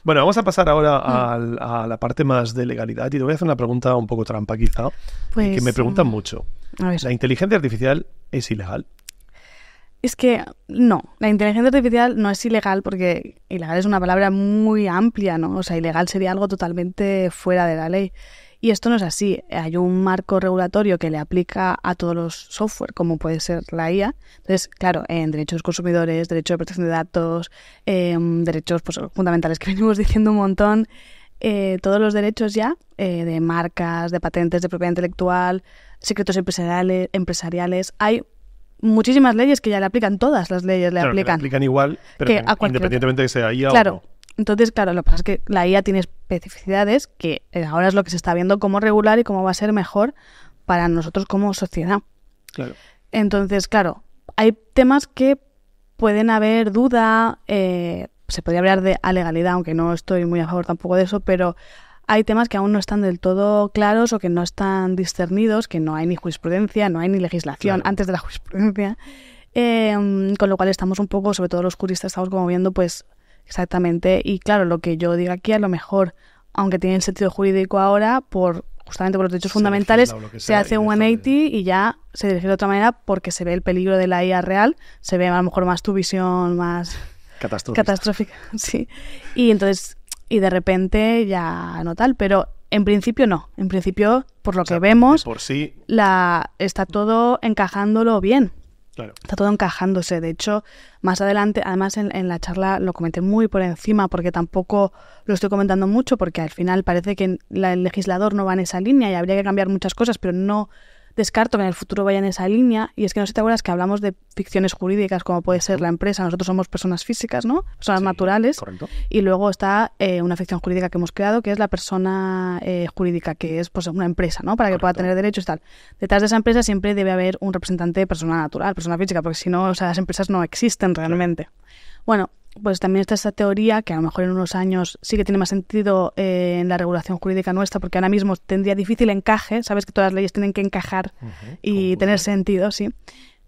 Bueno, vamos a pasar ahora a la parte más de legalidad y te voy a hacer una pregunta un poco trampa quizá, Pues, que me preguntan mucho. A ver. ¿La inteligencia artificial es ilegal? Es que no, la inteligencia artificial no es ilegal porque ilegal es una palabra muy amplia, ¿no? O sea, ilegal sería algo totalmente fuera de la ley. Y esto no es así. Hay un marco regulatorio que le aplica a todos los software, como puede ser la IA. Entonces, claro, en derechos de consumidores, derecho de protección de datos, derechos pues, fundamentales que venimos diciendo un montón, todos los derechos ya de marcas, de patentes, de propiedad intelectual, secretos empresariales, hay muchísimas leyes que ya le aplican, todas las leyes le Claro, que aplican. le aplican igual, pero Que a cualquier independientemente de que sea IA Claro. o no. Entonces, claro, lo que pasa es que la IA tiene especificidades que ahora es lo que se está viendo cómo regular y cómo va a ser mejor para nosotros como sociedad. Claro. Entonces, claro, hay temas que pueden haber duda, se podría hablar de legalidad, aunque no estoy muy a favor tampoco de eso, pero hay temas que aún no están del todo claros o que no están discernidos, que no hay ni jurisprudencia, no hay ni legislación Claro. antes de la jurisprudencia, con lo cual estamos un poco, sobre todo los juristas, estamos como viendo pues exactamente, y claro, lo que yo diga aquí a lo mejor, aunque tiene sentido jurídico ahora, justamente por los derechos fundamentales, se hace un 180 y ya se dirige de otra manera porque se ve el peligro de la IA real, se ve a lo mejor más tu visión más catastrófica, sí. Y entonces, y de repente ya no tal, pero en principio no. En principio, por lo que vemos, por sí, está todo encajándolo bien. claro. Está todo encajándose. De hecho, más adelante, además en la charla lo comenté muy por encima porque tampoco lo estoy comentando mucho porque al final parece que el legislador no va en esa línea y habría que cambiar muchas cosas, pero no descarto que en el futuro vaya en esa línea. Y es que no sé si te acuerdas que hablamos de ficciones jurídicas como puede ser la empresa. Nosotros somos personas físicas, ¿no? Personas naturales. Correcto. Y luego está una ficción jurídica que hemos creado que es la persona jurídica, que es pues una empresa, ¿no? Para que pueda tener derechos y tal. Detrás de esa empresa siempre debe haber un representante de persona natural, persona física, porque si no, o sea, las empresas no existen realmente. Claro. Bueno, pues también está esa teoría que a lo mejor en unos años sí que tiene más sentido en la regulación jurídica nuestra, porque ahora mismo tendría difícil encaje, sabes que todas las leyes tienen que encajar y tener sentido, sí,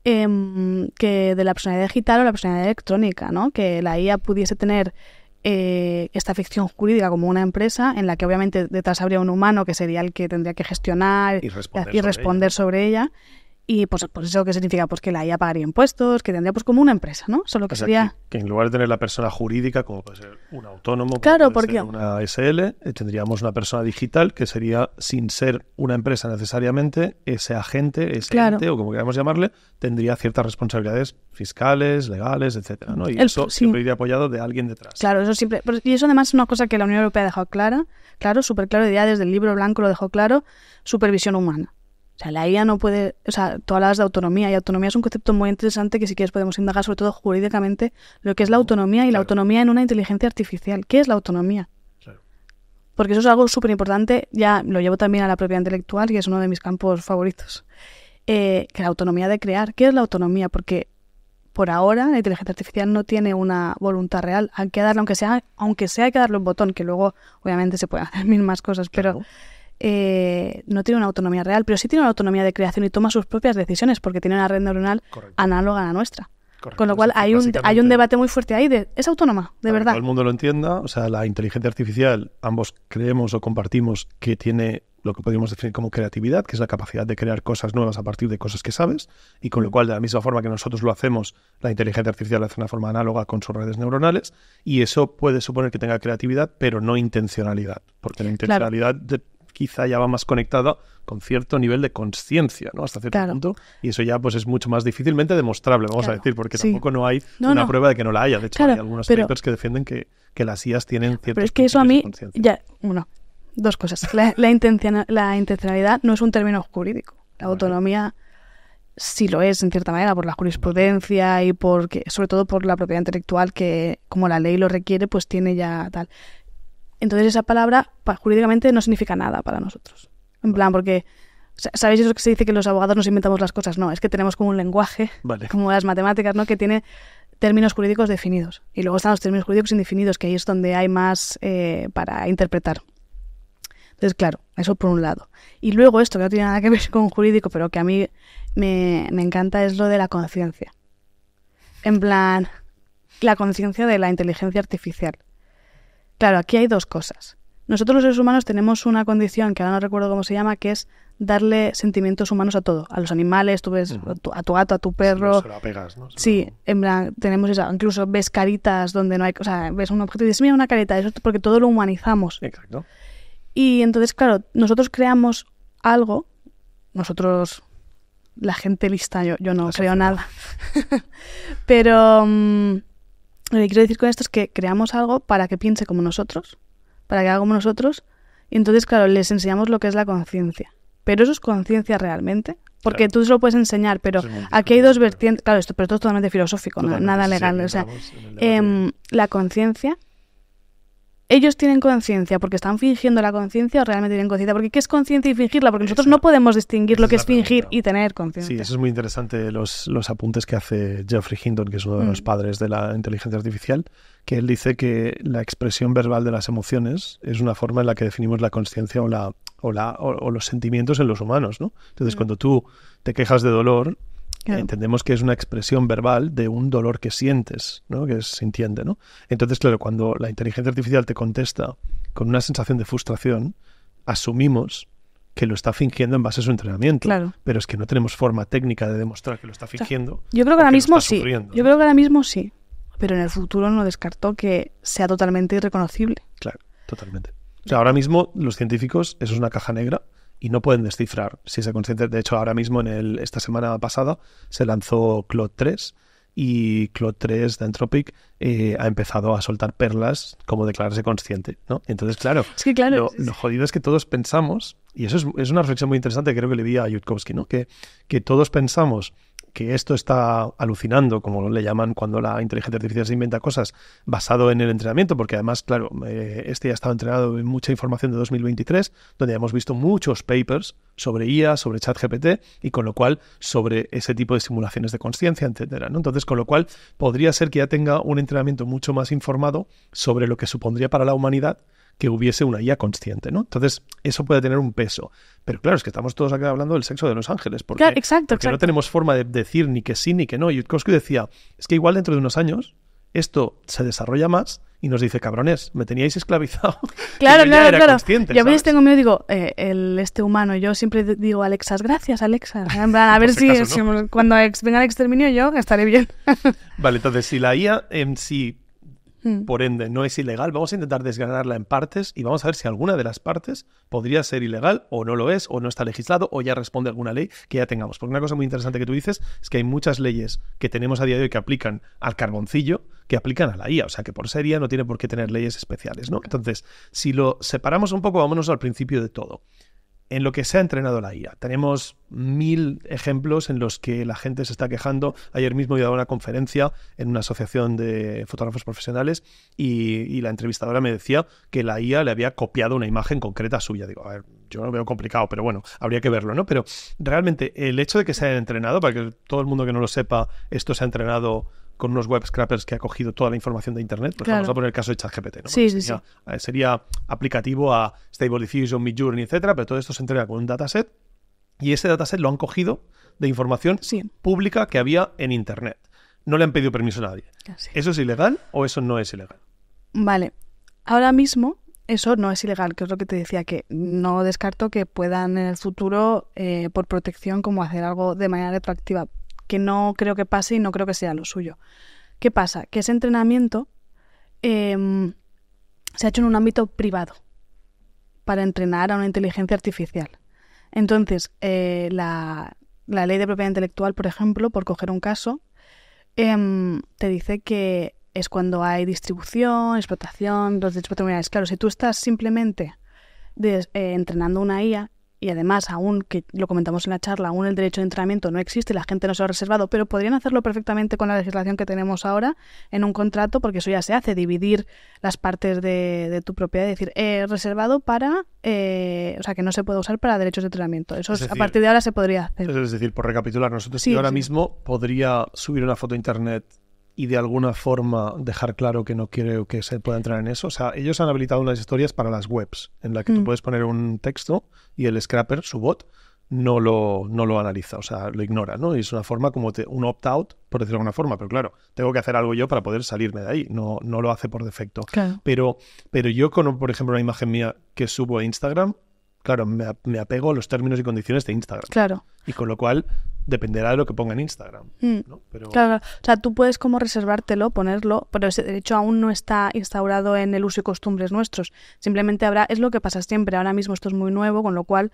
que de la personalidad digital o la personalidad electrónica, ¿no? Que la IA pudiese tener esta ficción jurídica como una empresa en la que obviamente detrás habría un humano que sería el que tendría que gestionar y responder sobre ella. Y pues eso ¿qué significa? Pues que la IA pagaría impuestos, que tendría pues como una empresa, ¿no? Solo que sería... Que en lugar de tener la persona jurídica, como puede ser un autónomo, claro, puede ser una SL, tendríamos una persona digital que sería, sin ser una empresa necesariamente, ese agente, ese ente, o como queramos llamarle, tendría ciertas responsabilidades fiscales, legales, etcétera, ¿no? Y eso siempre iría apoyado de alguien detrás. Claro, eso siempre... Y eso además es una cosa que la Unión Europea ha dejado claro, súper claro, ya desde el libro blanco lo dejó claro, supervisión humana. O sea, la IA no puede... O sea, tú hablabas de autonomía, y autonomía es un concepto muy interesante que si quieres podemos indagar, sobre todo jurídicamente, lo que es la autonomía y la autonomía en una inteligencia artificial. ¿Qué es la autonomía? Claro. Porque eso es algo súper importante, ya lo llevo también a la propiedad intelectual, que es uno de mis campos favoritos. Que la autonomía de crear. ¿Qué es la autonomía? Porque por ahora la inteligencia artificial no tiene una voluntad real. Hay que darle, aunque sea hay que darle un botón, que luego obviamente se pueden hacer mil más cosas, pero... no tiene una autonomía real, pero sí tiene una autonomía de creación y toma sus propias decisiones porque tiene una red neuronal análoga a la nuestra. Correcto. Con lo cual hay un debate muy fuerte ahí de ¿es autónoma? De verdad. Que todo el mundo lo entienda, o sea, la inteligencia artificial, ambos creemos o compartimos que tiene lo que podríamos definir como creatividad, que es la capacidad de crear cosas nuevas a partir de cosas que sabes, y con lo cual, de la misma forma que nosotros lo hacemos, la inteligencia artificial lo hace de una forma análoga con sus redes neuronales, y eso puede suponer que tenga creatividad, pero no intencionalidad, porque la intencionalidad quizá ya va más conectada con cierto nivel de consciencia, ¿no? Hasta cierto punto, y eso ya pues es mucho más difícilmente demostrable, vamos a decir, porque tampoco no hay una prueba de que no la haya. De hecho, hay algunos papers que defienden que las IAs tienen ciertos pero es que eso a mí, dos cosas. La intencionalidad no es un término jurídico. La autonomía sí lo es, en cierta manera, por la jurisprudencia y sobre todo por la propiedad intelectual que, como la ley lo requiere, pues tiene ya tal. Entonces esa palabra jurídicamente no significa nada para nosotros. En plan, porque ¿sabéis eso que se dice que los abogados nos inventamos las cosas? No, es que tenemos como un lenguaje, como las matemáticas, ¿no? Que tiene términos jurídicos definidos. Y luego están los términos jurídicos indefinidos, que ahí es donde hay más para interpretar. Entonces, claro, eso por un lado. Y luego esto, que no tiene nada que ver con jurídico, pero que a mí me encanta, es lo de la conciencia. En plan, la conciencia de la inteligencia artificial. claro, aquí hay dos cosas. Nosotros los seres humanos tenemos una condición que ahora no recuerdo cómo se llama, que es darle sentimientos humanos a todo. A los animales, tú ves a tu gato, a tu perro. Sí, no se lo apegas, ¿no? Sí, en plan, tenemos eso. Incluso ves caritas donde no hay... O sea, ves un objeto y dices, mira, una carita. Eso es porque todo lo humanizamos. Exacto. Y entonces, claro, nosotros creamos algo. Nosotros, la gente lista, yo no creo nada. Pero lo que quiero decir con esto es que creamos algo para que piense como nosotros, para que haga como nosotros, y entonces, claro, les enseñamos lo que es la conciencia. Pero eso es conciencia realmente, porque tú se lo puedes enseñar, pero aquí hay dos vertientes, claro, pero esto es totalmente filosófico, nada legal. O sea, la conciencia, ellos tienen conciencia porque están fingiendo la conciencia o realmente tienen conciencia, porque ¿qué es conciencia y fingirla? Porque nosotros no podemos distinguir lo que es fingir y tener conciencia. Sí, eso es muy interesante, los apuntes que hace Geoffrey Hinton, que es uno de los padres de la inteligencia artificial, que él dice que la expresión verbal de las emociones es una forma en la que definimos la consciencia o los sentimientos en los humanos, ¿no? Entonces, cuando tú te quejas de dolor, entendemos que es una expresión verbal de un dolor que sientes, ¿no? Que se entiende, ¿no? Entonces, claro, cuando la inteligencia artificial te contesta con una sensación de frustración, asumimos que lo está fingiendo en base a su entrenamiento. Claro. Pero es que no tenemos forma técnica de demostrar que lo está fingiendo. O sea, yo creo que ahora mismo sí. Sufriendo, yo creo que ahora mismo sí. Pero en el futuro no descarto que sea totalmente irreconocible. Claro, totalmente. O sea, ahora mismo los científicos, eso es una caja negra y no pueden descifrar si esa conciencia. De hecho, ahora mismo, esta semana pasada, se lanzó Claude 3 y Claude 3 de Anthropic ha empezado a soltar perlas como declararse consciente, ¿no? Entonces, claro, es que, claro lo jodido es que todos pensamos, y eso es una reflexión muy interesante que creo que le vi a Yudkowsky, ¿no? Que todos pensamos que esto está alucinando, como le llaman cuando la inteligencia artificial se inventa cosas, basado en el entrenamiento, porque además, claro, este ya estaba entrenado en mucha información de 2023, donde hemos visto muchos papers sobre IA, sobre ChatGPT, y con lo cual sobre ese tipo de simulaciones de consciencia, etcétera, ¿no? Entonces, con lo cual podría ser que ya tenga un entrenamiento mucho más informado sobre lo que supondría para la humanidad que hubiese una IA consciente, ¿no? Entonces, eso puede tener un peso. Pero claro, es que estamos todos acá hablando del sexo de los ángeles, porque, claro, exacto. No tenemos forma de decir ni que sí ni que no. Yudkowsky decía, es que igual dentro de unos años esto se desarrolla más y nos dice, cabrones, me teníais esclavizado. Claro, claro. Yo a veces tengo miedo, digo, este humano, yo siempre digo, Alexas, gracias, Alexa. En plan, a ver si cuando venga el exterminio yo estaré bien. Vale, entonces, si la IA en sí, por ende, no es ilegal, vamos a intentar desgranarla en partes y vamos a ver si alguna de las partes podría ser ilegal o no lo es, o no está legislado, o ya responde a alguna ley que ya tengamos. Porque una cosa muy interesante que tú dices es que hay muchas leyes que tenemos a día de hoy que aplican al carboncillo, que aplican a la IA, o sea que por ser IA no tiene por qué tener leyes especiales, ¿no? Entonces, si lo separamos un poco, vámonos al principio de todo. En lo que se ha entrenado la IA. Tenemos 1000 ejemplos en los que la gente se está quejando. Ayer mismo he ido a una conferencia en una asociación de fotógrafos profesionales y la entrevistadora me decía que la IA le había copiado una imagen concreta suya. Digo, a ver, yo lo veo complicado, pero bueno, habría que verlo, ¿no? Pero realmente el hecho de que se hayan entrenado, para que todo el mundo que no lo sepa, esto se ha entrenado con unos web scrapers que ha cogido toda la información de Internet. Pues vamos a poner el caso de ChatGPT, ¿no? Sí. Sería aplicativo a Stable Diffusion, Midjourney, etcétera, pero todo esto se entrena con un dataset y ese dataset lo han cogido de información pública que había en Internet. No le han pedido permiso a nadie. Sí. ¿Eso es ilegal o eso no es ilegal? Vale. Ahora mismo eso no es ilegal, que es lo que te decía, que no descarto que puedan en el futuro, por protección, como hacer algo de manera retroactiva, que no creo que pase y no creo que sea lo suyo. ¿Qué pasa? Que ese entrenamiento se ha hecho en un ámbito privado para entrenar a una inteligencia artificial. Entonces, la ley de propiedad intelectual, por ejemplo, por coger un caso, te dice que es cuando hay distribución, explotación, los derechos patrimoniales. Claro, si tú estás simplemente entrenando una IA, y además, aún, que lo comentamos en la charla, aún el derecho de entrenamiento no existe, la gente no se lo ha reservado, pero podrían hacerlo perfectamente con la legislación que tenemos ahora en un contrato, porque eso ya se hace, dividir las partes de tu propiedad y decir, reservado para, o sea, que no se puede usar para derechos de entrenamiento. Eso es decir, a partir de ahora se podría hacer. Es decir, por recapitular, nosotros ahora mismo podría subir una foto a Internet y de alguna forma dejar claro que no quiere que se pueda entrar en eso. O sea, ellos han habilitado unas historias para las webs en la que tú puedes poner un texto y el scrapper, su bot, no lo analiza, o sea, lo ignora, ¿no? Y es una forma como un opt-out, por decirlo de alguna forma, pero claro, tengo que hacer algo yo para poder salirme de ahí, no lo hace por defecto. Claro. Pero yo con, por ejemplo, una imagen mía que subo a Instagram, claro, me apego a los términos y condiciones de Instagram. Claro. Y con lo cual dependerá de lo que ponga en Instagram, ¿no? Pero... Claro, o sea, tú puedes como reservártelo, ponerlo, pero ese derecho aún no está instaurado en el uso y costumbres nuestros. Simplemente es lo que pasa siempre. Ahora mismo esto es muy nuevo, con lo cual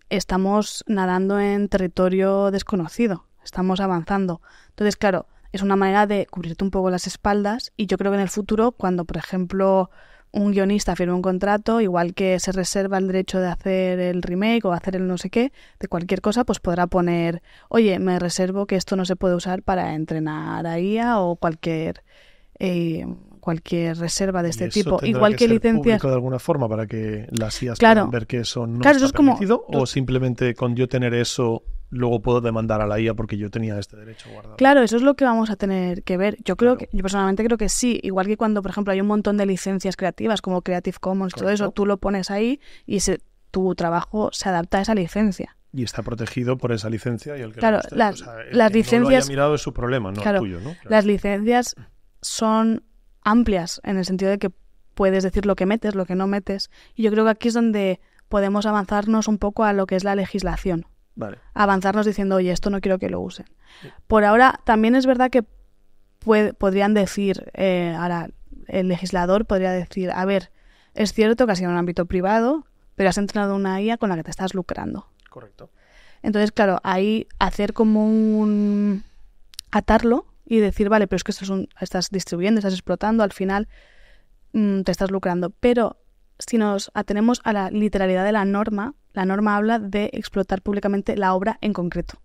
estamos nadando en territorio desconocido, estamos avanzando. Entonces, claro, es una manera de cubrirte un poco las espaldas y yo creo que en el futuro, cuando, por ejemplo, un guionista firma un contrato, igual que se reserva el derecho de hacer el remake o hacer el no sé qué, de cualquier cosa, pues podrá poner, oye, me reservo que esto no se puede usar para entrenar a IA o cualquier reserva de este tipo. Igual que licencias de alguna forma para que las IAs claro, puedan ver que eso no claro, está eso es permitido, como... o simplemente con yo tener eso luego puedo demandar a la IA porque yo tenía este derecho guardado. Claro, eso es lo que vamos a tener que ver. Yo creo Claro. yo personalmente creo que sí, igual que cuando, por ejemplo, hay un montón de licencias creativas como Creative Commons, todo eso, tú lo pones ahí y tu trabajo se adapta a esa licencia. Y está protegido por esa licencia y el que claro, el las que licencias no lo haya mirado es su problema, no claro, el tuyo, ¿no? Claro. Las licencias son amplias en el sentido de que puedes decir lo que metes, lo que no metes, y yo creo que aquí es donde podemos avanzarnos un poco a lo que es la legislación. Vale. Avanzarnos diciendo, oye, esto no quiero que lo usen. Sí. Por ahora, también es verdad que podrían decir, ahora el legislador podría decir, a ver, es cierto que has sido en un ámbito privado, pero has entrenado una IA con la que te estás lucrando. Correcto. Entonces, claro, ahí hacer como atarlo y decir, vale, pero es que estás distribuyendo, estás explotando, al final te estás lucrando. Pero si nos atenemos a la literalidad de la norma habla de explotar públicamente la obra en concreto.